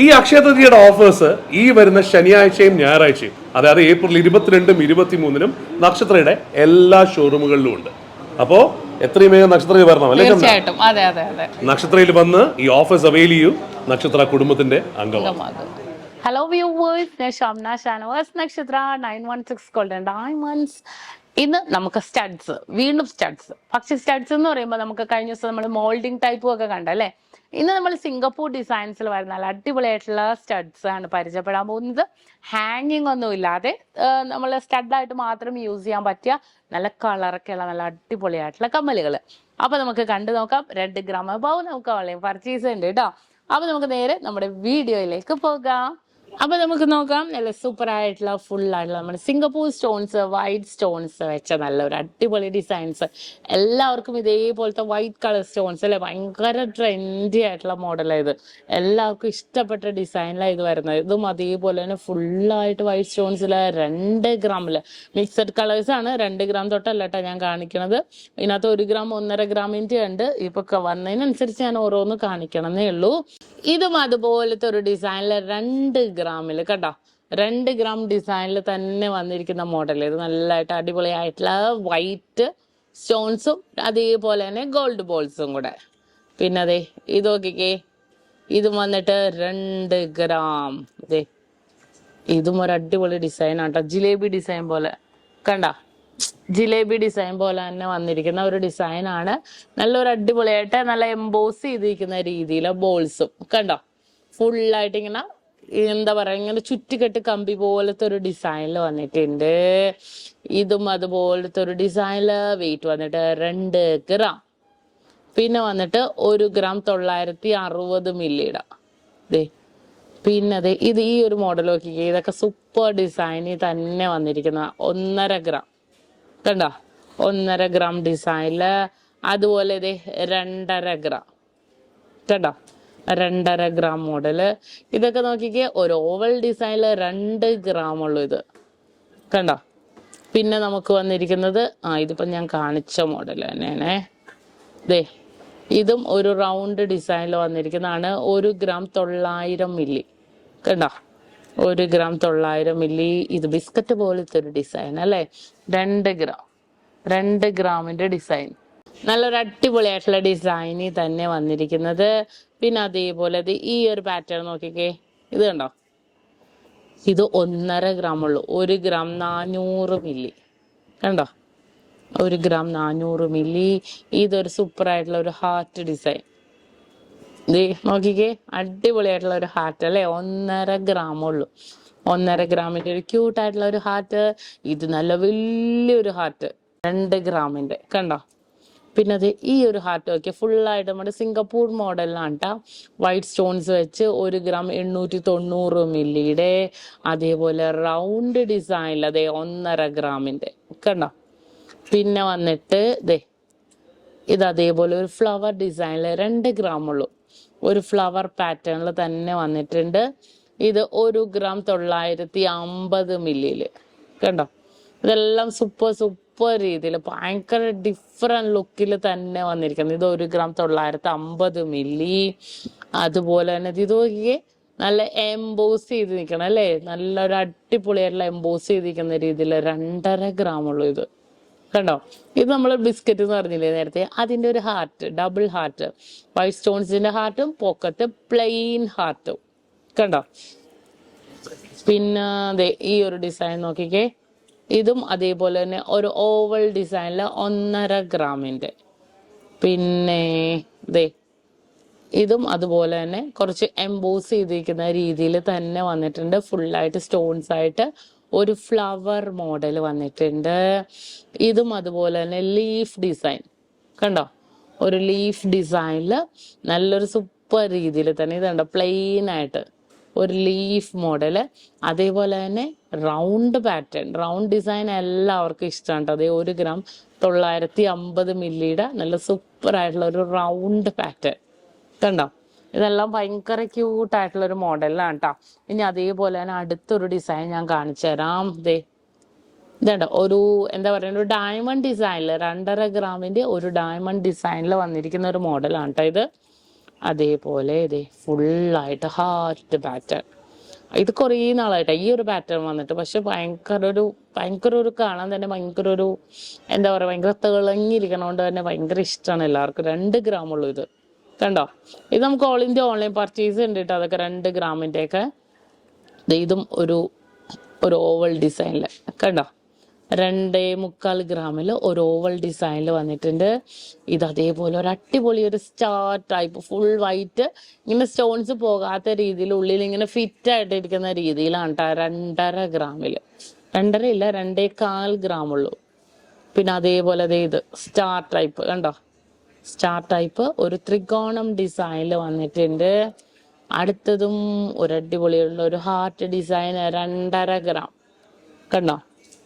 ഈ അക്ഷയ തൃതീയയുടെ ഓഫേഴ്സ് ഈ വരുന്ന ശനിയാഴ്ചയും ഞായറാഴ്ചയും, അതായത് ഏപ്രിൽ 22-ും 23-നും നക്ഷത്രയുടെ എല്ലാ ഷോറൂമുകളിലും ഉണ്ട്. അപ്പോ എത്രയും വേഗം നക്ഷത്രയിൽ വരണം അല്ലേ? തീർച്ചയായിട്ടും. അതെ അതെ അതെ. നക്ഷത്രയിൽ വന്ന് ഈ ഓഫേഴ്സ് അവൈൽ ചെയ്യൂ. നക്ഷത്ര കുടുംബത്തിന്റെ അംഗമാകും. ഹലോ വ്യൂവേഴ്സ്, ഞാൻ ഷംന ഷാനവാസ്, നക്ഷത്ര 916 ഗോൾഡൻ ഡയമണ്ട്സ്. ഇന്ന് നമുക്ക് സ്റ്റഡ്സ്, വീണ്ടും സ്റ്റഡ്സ്. പക്ഷെ സ്റ്റഡ്സ് എന്ന് പറയുമ്പോൾ നമുക്ക് കഴിഞ്ഞ ദിവസം നമ്മൾ മോൾഡിംഗ് ടൈപ്പും ഒക്കെ കണ്ടല്ലേ. ഇന്ന് നമ്മൾ സിംഗപ്പൂർ ഡിസൈൻസിൽ വരുന്ന നല്ല അടിപൊളിയായിട്ടുള്ള സ്റ്റഡ്സ് ആണ് പരിചയപ്പെടാൻ പോകുന്നത്. ഹാങ്ങിങ് ഒന്നും ഇല്ലാതെ നമ്മൾ സ്റ്റഡായിട്ട് മാത്രം യൂസ് ചെയ്യാൻ പറ്റിയ നല്ല കളറൊക്കെയുള്ള നല്ല അടിപൊളിയായിട്ടുള്ള കമ്മലുകൾ. അപ്പൊ നമുക്ക് കണ്ടു നോക്കാം. 2 ഗ്രാം അബവ് നമുക്ക് ഓൺലൈൻ പർച്ചേസ് ഉണ്ട് കേട്ടോ. അപ്പൊ നമുക്ക് നേരെ നമ്മുടെ വീഡിയോയിലേക്ക് പോകാം. അപ്പൊ നമുക്ക് നോക്കാം. നല്ല സൂപ്പർ ആയിട്ടുള്ള ഫുൾ ആയിട്ടുള്ള നമ്മുടെ സിംഗപ്പൂർ സ്റ്റോൺസ്, വൈറ്റ് സ്റ്റോൺസ് വെച്ച നല്ലൊരു അടിപൊളി ഡിസൈൻസ്. എല്ലാവർക്കും ഇതേപോലത്തെ വൈറ്റ് കളർ സ്റ്റോൺസ് അല്ലെ, ഭയങ്കര ട്രെൻഡി ആയിട്ടുള്ള മോഡലാണ് ഇത്. എല്ലാവർക്കും ഇഷ്ടപ്പെട്ട ഡിസൈനിലാണ് ഇത് വരുന്നത്. ഇതും അതേപോലെ തന്നെ ഫുള്ളായിട്ട് വൈറ്റ് സ്റ്റോൺസിൽ 2 ഗ്രാമില് മിക്സഡ് കളേഴ്സ് ആണ്. 2 ഗ്രാം തൊട്ടല്ല കേട്ടോ ഞാൻ കാണിക്കണത്. ഇതിനകത്ത് 1 ഗ്രാം 1.5 ഗ്രാമിന്റെ ഉണ്ട്. ഇപ്പൊ വന്നതിനനുസരിച്ച് ഞാൻ ഓരോന്ന് കാണിക്കണമെന്നേ ഉള്ളൂ. ഇതും അതുപോലത്തെ ഒരു ഡിസൈനിൽ 2 ഗ്രാമില് കേട്ടോ, 2 ഗ്രാം ഡിസൈനിൽ തന്നെ വന്നിരിക്കുന്ന മോഡൽ. ഇത് നല്ലതായിട്ട് അടിപൊളിയായിട്ടുള്ള വൈറ്റ് സ്റ്റോൺസും അതേപോലെ തന്നെ ഗോൾഡ് ബോൾസും കൂടെ. പിന്നെ അതെ ഇത് നോക്കിക്കേ, ഇതും വന്നിട്ട് 2 ഗ്രാം. അതെ ഇതും ഒരു അടിപൊളി ഡിസൈൻ ആട്ടോ, ജിലേബി ഡിസൈൻ പോലെ കണ്ട, ജിലേബി ഡിസൈൻ പോലെ തന്നെ വന്നിരിക്കുന്ന ഒരു ഡിസൈൻ ആണ്. നല്ലൊരു അടിപൊളിയായിട്ട് നല്ല എംബോസ് ചെയ്തിരിക്കുന്ന രീതിയിലെ ബോൾസും കണ്ടോ, ഫുള്ളായിട്ട് ഇങ്ങനെ എന്താ പറയാ, ഇങ്ങനെ ചുറ്റിക്കെട്ട് കമ്പി പോലത്തെ ഒരു ഡിസൈനിൽ വന്നിട്ടുണ്ട്. ഇതും അതുപോലത്തെ ഒരു ഡിസൈനില് വെയിറ്റ് വന്നിട്ട് 2 ഗ്രാം. പിന്നെ വന്നിട്ട് 1 ഗ്രാം 960 മില്ലിയുടെ. പിന്നെ അതെ ഇത് ഈ ഒരു മോഡൽ നോക്കിക്കേ, ഇതൊക്കെ സൂപ്പർ ഡിസൈനിൽ തന്നെ വന്നിരിക്കുന്ന 1.5 ഗ്രാം കണ്ടോ, 1.5 ഗ്രാം ഡിസൈനില്. അതുപോലെ ഇതേ 2.5 ഗ്രാം കണ്ടോ, 2.5 ഗ്രാം മോഡല്. ഇതൊക്കെ നോക്കിക്കേ, ഒരു ഓവൽ ഡിസൈനില് 2 ഗ്രാം ഉള്ളു ഇത് കണ്ടോ. പിന്നെ നമുക്ക് വന്നിരിക്കുന്നത് ഇതിപ്പോ ഞാൻ കാണിച്ച മോഡൽ തന്നെയാണേ. ഇതും ഒരു റൗണ്ട് ഡിസൈനിൽ വന്നിരിക്കുന്നതാണ്. 1 ഗ്രാം 900 മില്ലി കണ്ടോ, 1 ഗ്രാം 900 മില്ലി. ഇത് ബിസ്ക്കറ്റ് പോലത്തെ ഒരു ഡിസൈൻ അല്ലേ. 2 ഗ്രാമിന്റെ ഡിസൈൻ, നല്ലൊരു അടിപൊളിയായിട്ടുള്ള ഡിസൈനിൽ തന്നെ വന്നിരിക്കുന്നത്. പിന്നെ അതേപോലെ ഈ ഒരു പാറ്റേൺ നോക്കിക്കേ, ഇത് കണ്ടോ, ഇത് 1.5 ഗ്രാം ഉള്ളു. 1 ഗ്രാം 400 മില്ലി കണ്ടോ, 1 ഗ്രാം 400 മില്ലി. ഇതൊരു സൂപ്പർ ആയിട്ടുള്ള ഒരു ഹാർട്ട് ഡിസൈൻ. നോക്കിക്കേ, അടിപൊളിയായിട്ടുള്ള ഒരു ഹാർട്ട് അല്ലേ. 1.5 ഗ്രാം ഉള്ളു. 1.5 ഗ്രാമിന്റെ ഒരു ക്യൂട്ടായിട്ടുള്ള ഒരു ഹാർട്ട്. ഇത് നല്ല വലിയൊരു ഹാർട്ട് 2 ഗ്രാമിന്റെ കണ്ടോ. പിന്നെ അത് ഈ ഒരു ഹാർട്ട് നോക്കിയാൽ ഫുള്ളായിട്ട് നമ്മുടെ സിംഗപ്പൂർ മോഡലിലാണ് കേട്ടോ. വൈറ്റ് സ്റ്റോൺസ് വെച്ച് 1 ഗ്രാം 890 മില്ലിയുടെ. അതേപോലെ റൗണ്ട് ഡിസൈനിൽ അതെ 1.5 ഗ്രാമിന്റെ കണ്ടോ. പിന്നെ വന്നിട്ട് ഇത് അതേപോലെ ഒരു ഫ്ലവർ ഡിസൈനിൽ 2 ഗ്രാം ഉള്ളു. ഒരു ഫ്ലവർ പാറ്റേണിൽ തന്നെ വന്നിട്ടുണ്ട്. ഇത് 1 ഗ്രാം 950 മില്ലിയില് കണ്ടോ. ഇതെല്ലാം സൂപ്പർ രീതിയിൽ ഭയങ്കര ഡിഫറെന്റ് ലുക്കിൽ തന്നെ വന്നിരിക്കുന്നത്. ഇത് 1 ഗ്രാം 950 മില്ലി. അതുപോലെ തന്നെ ഇത് നോക്കിയേ, നല്ല എംബോസ് ചെയ്ത് നിൽക്കണം അല്ലേ, നല്ലൊരു അടിപൊളിയായിട്ടുള്ള എംബോസ് ചെയ്തിരിക്കുന്ന രീതിയിൽ 2.5 ഗ്രാം ഉള്ളു ഇത് കണ്ടോ. ഇത് നമ്മൾ ബിസ്ക്കറ്റ് എന്ന് പറഞ്ഞില്ലേ നേരത്തെ, അതിന്റെ ഒരു ഹാർട്ട്, ഡബിൾ ഹാർട്ട്, വൈറ്റ് സ്റ്റോൺസിന്റെ ഹാർട്ടും പോക്കറ്റ് പ്ലെയിൻ ഹാർട്ടും കണ്ടോ. പിന്നെ ഈ ഒരു ഡിസൈൻ നോക്കിക്കേ, ഇതും അതേപോലെ തന്നെ ഒരു ഓവൽ ഡിസൈനില് 1.5 ഗ്രാമിന്റെ. പിന്നെ ഇതും അതുപോലെ തന്നെ കുറച്ച് എംബോസ് ചെയ്തിരിക്കുന്ന രീതിയിൽ തന്നെ വന്നിട്ടുണ്ട്. ഫുള്ളായിട്ട് സ്റ്റോൺസ് ആയിട്ട് ഒരു ഫ്ലവർ മോഡൽ വന്നിട്ടുണ്ട്. ഇതും അതുപോലെ തന്നെ ലീഫ് ഡിസൈൻ കണ്ടോ, ഒരു ലീഫ് ഡിസൈനില് നല്ലൊരു സൂപ്പർ രീതിയിൽ തന്നെ ഇത് കണ്ടോ, പ്ലെയിൻ ആയിട്ട് ഒരു ലീഫ് മോഡല്. അതേപോലെ തന്നെ റൗണ്ട് പാറ്റേൺ, റൗണ്ട് ഡിസൈൻ എല്ലാവർക്കും ഇഷ്ടമാണ്. അതേ 1 ഗ്രാം 950 മില്ലിയുടെ നല്ല സൂപ്പർ ആയിട്ടുള്ള ഒരു റൗണ്ട് പാറ്റേൺ കണ്ടോ. ഇതെല്ലാം ഭയങ്കര ക്യൂട്ടായിട്ടുള്ള ഒരു മോഡലാണ് കേട്ടോ. ഇനി അതേപോലെ തന്നെ അടുത്തൊരു ഡിസൈൻ ഞാൻ കാണിച്ചു തരാം. ഇതുണ്ട് ഒരു എന്താ പറയുക, ഒരു ഡയമണ്ട് ഡിസൈനിൽ 2.5 ഗ്രാമിന്റെ ഒരു ഡയമണ്ട് ഡിസൈനിൽ വന്നിരിക്കുന്ന ഒരു മോഡലാണ് കേട്ടോ ഇത്. അതേപോലെ ഇതേ ഫുള്ളായിട്ട് ഹാർട്ട് പാറ്റേൺ. ഇത് കുറേ നാളായിട്ട് ഈ ഒരു പാറ്റേൺ വന്നിട്ട്, പക്ഷെ ഭയങ്കര ഒരു കാണാൻ തന്നെ ഭയങ്കര ഒരു എന്താ പറയുക, ഭയങ്കര തിളങ്ങിയിരിക്കണോണ്ട് തന്നെ ഭയങ്കര ഇഷ്ടമാണ് എല്ലാവർക്കും. 2 ഗ്രാമുള്ളൂ ഇത്. കണ്ടോ, ഇത് നമുക്ക് ഓൾ ഇന്ത്യ ഓൺലൈൻ പർച്ചേസ് ഉണ്ട് കേട്ടോ. അതൊക്കെ 2 ഗ്രാമിൻ്റെ ഒക്കെ. ഇതും ഒരു ഓവൽ ഡിസൈനിൽ കണ്ടോ, 2.25 ഗ്രാമിൽ ഒരു ഓവൽ ഡിസൈനിൽ വന്നിട്ടുണ്ട്. ഇത് അതേപോലെ ഒരു അടിപൊളി ഒരു സ്റ്റാർ ടൈപ്പ് ഫുൾ വൈറ്റ്, ഇങ്ങനെ സ്റ്റോൺസ് പോകാത്ത രീതിയിൽ ഉള്ളിൽ ഇങ്ങനെ ഫിറ്റ് ആയിട്ട് ഇരിക്കുന്ന രീതിയിലാണ് കേട്ടോ. 2.5 ഗ്രാമിൽ, 2.5 ഇല്ല 2.25 ഗ്രാമുള്ളൂ. പിന്നെ അതേപോലെ ഇത് സ്റ്റാർ ടൈപ്പ് കണ്ടോ, സ്റ്റാർ ടൈപ്പ് ഒരു ത്രികോണം ഡിസൈനിൽ വന്നിട്ടുണ്ട്. അടുത്തതും ഒരു അടിപൊളിയുള്ള ഒരു ഹാർട്ട് ഡിസൈൻ, 2.5 ഗ്രാം കണ്ടോ,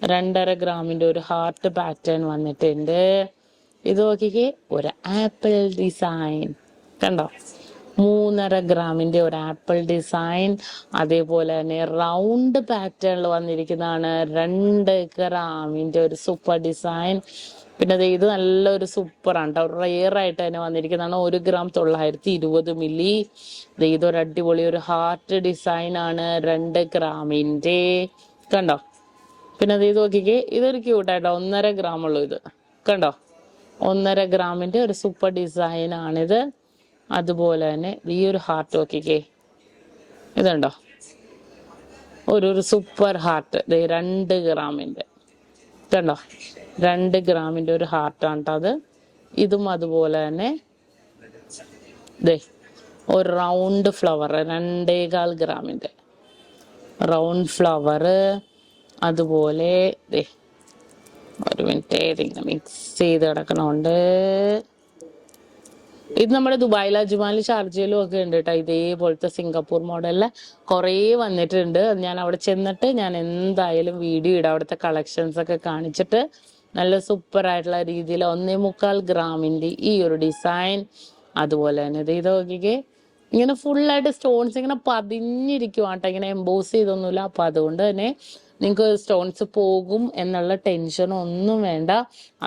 2.5 ഗ്രാമിന്റെ ഒരു ഹാർട്ട് പാറ്റേൺ വന്നിട്ടുണ്ട്. ഇത് നോക്കിക്കേ, ഒരു ആപ്പിൾ ഡിസൈൻ കണ്ടോ, 3.5 ഗ്രാമിന്റെ ഒരു ആപ്പിൾ ഡിസൈൻ. അതേപോലെ തന്നെ റൗണ്ട് പാറ്റേണിൽ വന്നിരിക്കുന്നതാണ് 2 ഗ്രാമിന്റെ ഒരു സൂപ്പർ ഡിസൈൻ. പിന്നെ ഇത് നല്ലൊരു സൂപ്പറാണ് കേട്ടോ, റെയർ ആയിട്ട് തന്നെ വന്നിരിക്കുന്നതാണ്. 1 ഗ്രാം 920 മില്ലി. ഇതൊരു അടിപൊളി ഒരു ഹാർട്ട് ഡിസൈൻ ആണ്, 2 ഗ്രാമിന്റെ കണ്ടോ. പിന്നെ ഇത് നോക്കിക്കേ, ഇതൊരു ക്യൂട്ടായിട്ടോ, 1.5 ഗ്രാമുള്ളൂ ഇത് കണ്ടോ, 1.5 ഗ്രാമിന്റെ ഒരു സൂപ്പർ ഡിസൈൻ ആണിത്. അതുപോലെ തന്നെ ഈ ഒരു ഹാർട്ട് നോക്കിക്കേ, ഇതുണ്ടോ, ഒരു സൂപ്പർ ഹാർട്ട് 2 ഗ്രാമിന്റെ കണ്ടോ, 2 ഗ്രാമിന്റെ ഒരു ഹാർട്ടാണ് കേട്ടോ അത്. ഇതും അതുപോലെ തന്നെ ഒരു റൗണ്ട് ഫ്ലവർ 2.25 ഗ്രാമിന്റെ റൗണ്ട് ഫ്ലവർ. അതുപോലെ ഒരു മിനിറ്റ്, ഇതിങ്ങനെ മിക്സ് ചെയ്ത് കിടക്കണോണ്ട്. ഇത് നമ്മുടെ ദുബായിൽ, അജ്മാനിലും ഷാർജയിലും ഒക്കെ ഉണ്ട് കേട്ടോ. ഇതേപോലത്തെ സിംഗപ്പൂർ മോഡലില് കുറേ വന്നിട്ടുണ്ട്. ഞാൻ അവിടെ ചെന്നിട്ട് ഞാൻ എന്തായാലും വീഡിയോ ഇടാം, അവിടുത്തെ കളക്ഷൻസ് ഒക്കെ കാണിച്ചിട്ട്. നല്ല സൂപ്പർ ആയിട്ടുള്ള രീതിയിൽ 1.25 ഗ്രാമിന്റെ ഈ ഒരു ഡിസൈൻ. അതുപോലെ തന്നെ ഇത് നോക്കിക്കേ, ഇങ്ങനെ ഫുള്ളായിട്ട് സ്റ്റോൺസ് ഇങ്ങനെ പതിഞ്ഞിരിക്കുവാട്ടോ, ഇങ്ങനെ എംബോസ് ചെയ്തൊന്നുമില്ല. അപ്പൊ അതുകൊണ്ട് തന്നെ നിങ്ങൾക്ക് സ്റ്റോൺസ് പോകും എന്നുള്ള ടെൻഷൻ ഒന്നും വേണ്ട.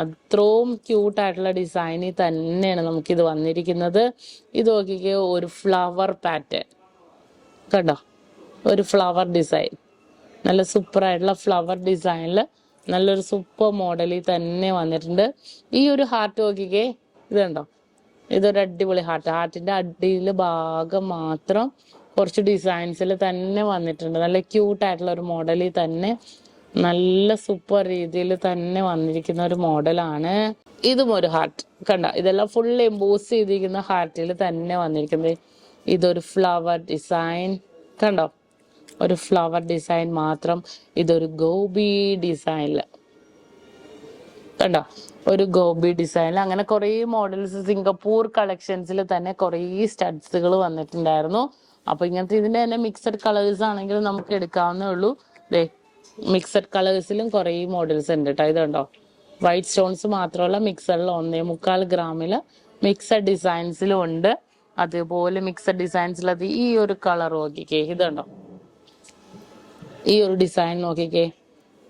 അത്രയും ക്യൂട്ടായിട്ടുള്ള ഡിസൈനിൽ തന്നെയാണ് നമുക്കിത് വന്നിരിക്കുന്നത്. ഇത് നോക്കിക്കേ, ഒരു ഫ്ലവർ പാറ്റേൺ കണ്ടോ, ഒരു ഫ്ലവർ ഡിസൈൻ, നല്ല സൂപ്പർ ആയിട്ടുള്ള ഫ്ലവർ ഡിസൈനിൽ നല്ലൊരു സൂപ്പർ മോഡലിൽ തന്നെ വന്നിട്ടുണ്ട്. ഈ ഒരു ഹാർട്ട് നോക്കിക്കേ, ഇതുണ്ടോ, ഇതൊരു അടിപൊളി ഹാർട്ടിന്റെ അടിയിൽ ഭാഗം മാത്രം കുറച്ച് ഡിസൈൻസിൽ തന്നെ വന്നിട്ടുണ്ട്. നല്ല ക്യൂട്ടായിട്ടുള്ള ഒരു മോഡലിൽ തന്നെ, നല്ല സൂപ്പർ രീതിയിൽ തന്നെ വന്നിരിക്കുന്ന ഒരു മോഡലാണ്. ഇതും ഒരു ഹാർട്ട് കണ്ട, ഇതെല്ലാം ഫുൾ എംബോസ് ചെയ്തിരിക്കുന്ന ഹാർട്ടിൽ തന്നെ വന്നിരിക്കുന്നത്. ഇതൊരു ഫ്ലവർ ഡിസൈൻ കണ്ടോ, ഒരു ഫ്ലവർ ഡിസൈൻ മാത്രം. ഇതൊരു ഗോബി ഡിസൈനില് കണ്ടോ, ഒരു ഗോബി ഡിസൈനിൽ. അങ്ങനെ കുറേ മോഡൽസ് സിംഗപ്പൂർ കളക്ഷൻസിൽ തന്നെ കുറേ സ്റ്റഡ്സുകൾ വന്നിട്ടുണ്ടായിരുന്നു. അപ്പൊ ഇങ്ങനത്തെ ഇതിന്റെ തന്നെ മിക്സഡ് കളേഴ്സ് ആണെങ്കിൽ നമുക്ക് എടുക്കാവുന്നേ ഉള്ളൂ. മിക്സഡ് കളേഴ്സിലും കുറേ മോഡൽസ് ഉണ്ട് കേട്ടോ. ഇതുണ്ടോ, വൈറ്റ് സ്റ്റോൺസ് മാത്രമല്ല, മിക്സഡിൽ 1.25 ഗ്രാമില് മിക്സഡ് ഡിസൈൻസിലും ഉണ്ട്. അതേപോലെ മിക്സഡ് ഡിസൈൻസിലത് ഈ ഒരു കളർ നോക്കിക്കേ, ഇതുണ്ടോ, ഈ ഒരു ഡിസൈൻ നോക്കിക്കേ,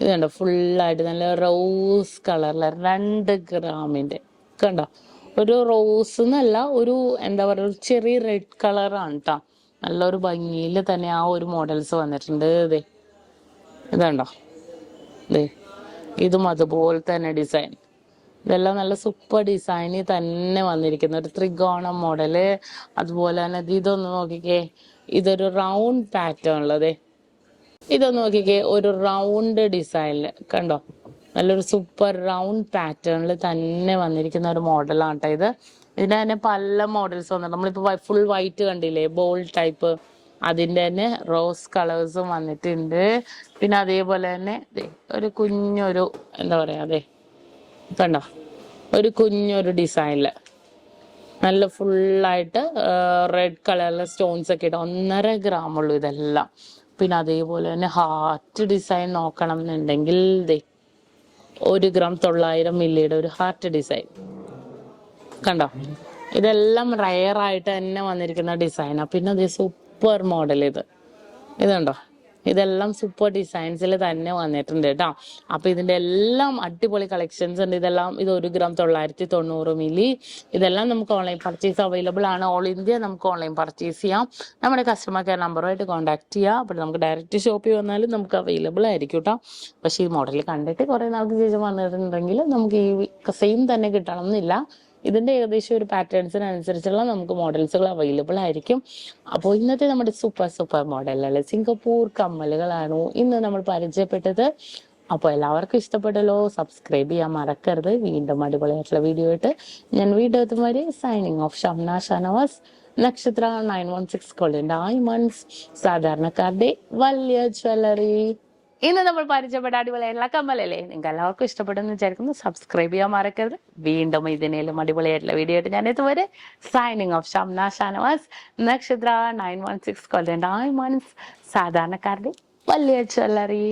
ഇതുണ്ടോ, ഫുള്ളായിട്ട് നല്ല റോസ് കളറില് 2 ഗ്രാമിന്റെ കണ്ടോ. ഒരു റോസ് എന്നല്ല, ഒരു എന്താ പറയുക, ഒരു ചെറിയ റെഡ് കളറാണ് കേട്ടോ. നല്ലൊരു ഭംഗിയിൽ തന്നെ ആ ഒരു മോഡൽസ് വന്നിട്ടുണ്ട്. ഇതുണ്ടോ, ഇതും അതുപോലെ തന്നെ ഡിസൈൻ. ഇതെല്ലാം നല്ല സൂപ്പർ ഡിസൈനിൽ തന്നെ വന്നിരിക്കുന്ന ഒരു ത്രികോണം മോഡല്. അതുപോലെ തന്നെ ഇതൊന്ന് നോക്കിക്കേ, ഇതൊരു റൗണ്ട് പാറ്റേൺ ഉള്ളത്. ഇതൊന്ന് നോക്കിക്കേ, ഒരു റൗണ്ട് ഡിസൈനില് കണ്ടോ, നല്ലൊരു സൂപ്പർ റൗണ്ട് പാറ്റേണിൽ തന്നെ വന്നിരിക്കുന്ന ഒരു മോഡലാണ് കേട്ടോ ഇത്. ഇതിന് തന്നെ പല മോഡൽസ് വന്നിട്ടുണ്ട്. നമ്മളിപ്പോ ഫുൾ വൈറ്റ് കണ്ടില്ലേ, ബോൾ ടൈപ്പ്, അതിന്റെ തന്നെ റോസ് കളേഴ്സും വന്നിട്ടുണ്ട്. പിന്നെ അതേപോലെ തന്നെ ഒരു കുഞ്ഞൊരു എന്താ പറയാ, കണ്ടോ, ഒരു കുഞ്ഞൊരു ഡിസൈനില് നല്ല ഫുള്ളായിട്ട് റെഡ് കളറിലെ സ്റ്റോൺസ് ഒക്കെ ഇട്ട് 1.5 ഗ്രാമുള്ളൂ ഇതെല്ലാം. പിന്നെ അതേപോലെ തന്നെ ഹാർട്ട് ഡിസൈൻ നോക്കണം എന്നുണ്ടെങ്കിൽ 1 ഗ്രാം 900 മില്ലിയുടെ ഒരു ഹാർട്ട് ഡിസൈൻ കണ്ടോ. ഇതെല്ലാം റയർ ആയിട്ട് തന്നെ വന്നിരിക്കുന്ന ഡിസൈനാ. പിന്നെ അതേ സൂപ്പർ മോഡൽ ഇതുണ്ടോ, ഇതെല്ലാം സൂപ്പർ ഡിസൈൻസിൽ തന്നെ വന്നിട്ടുണ്ട് കേട്ടോ. അപ്പൊ ഇതിന്റെ എല്ലാം അടിപൊളി കളക്ഷൻസ് ഉണ്ട്. ഇതെല്ലാം ഇത് 1 ഗ്രാം 990 മില്ലി. ഇതെല്ലാം നമുക്ക് ഓൺലൈൻ പർച്ചേസ് അവൈലബിൾ ആണ്. ഓൾ ഇന്ത്യ നമുക്ക് ഓൺലൈൻ പർച്ചേസ് ചെയ്യാം. നമ്മുടെ കസ്റ്റമർ കെയർ നമ്പറുമായിട്ട് കോൺടാക്ട് ചെയ്യാം. അപ്പോൾ നമുക്ക് ഡയറക്റ്റ് ഷോപ്പിൽ വന്നാലും നമുക്ക് അവൈലബിൾ ആയിരിക്കും കേട്ടോ. പക്ഷേ ഈ മോഡൽ കണ്ടിട്ട് കുറേ നാൾക്ക് ശേഷം വന്നിട്ടുണ്ടെങ്കിൽ നമുക്ക് ഈ സെയിം തന്നെ കിട്ടണം എന്നില്ല. ഇതിന്റെ ഏകദേശം ഒരു പാറ്റേൺസിനനുസരിച്ചുള്ള നമുക്ക് മോഡൽസുകൾ അവൈലബിൾ ആയിരിക്കും. അപ്പോൾ ഇന്നത്തെ നമ്മുടെ സൂപ്പർ മോഡലുകൾ സിംഗപ്പൂർ കമ്മലുകളാണ് ഇന്ന് നമ്മൾ പരിചയപ്പെട്ടത്. അപ്പോൾ എല്ലാവർക്കും ഇഷ്ടപ്പെട്ടല്ലോ. സബ്സ്ക്രൈബ് ചെയ്യാൻ മറക്കരുത്. വീണ്ടും അടിപൊളിയായിട്ടുള്ള വീഡിയോ ആയിട്ട് ഞാൻ വീഡിയോ എത്തുമാതിരി signing off Shamna Shanavas. Nakshatra 916 golden diamonds, സാധാരണക്കാരുടെ വലിയ ജ്വല്ലറി. ഇന്ന് നമ്മൾ പരിചയപ്പെട്ട അടിപൊളിയായിട്ടുള്ള കമ്മലല്ലേ, നിങ്ങൾക്ക് എല്ലാവർക്കും ഇഷ്ടപ്പെടുമെന്ന് വിചാരിക്കുന്നു. സബ്സ്ക്രൈബ് ചെയ്യാൻ മറക്കരുത്. വീണ്ടും ഇതിനേലും അടിപൊളിയായിട്ടുള്ള വീഡിയോ ആയിട്ട് ഞാൻ ഇതുവരെ signing off Shamna Shanavas. Nakshatra 916 golden diamonds, സാധാരണക്കാരുടെ വലിയ ജ്വല്ലറി.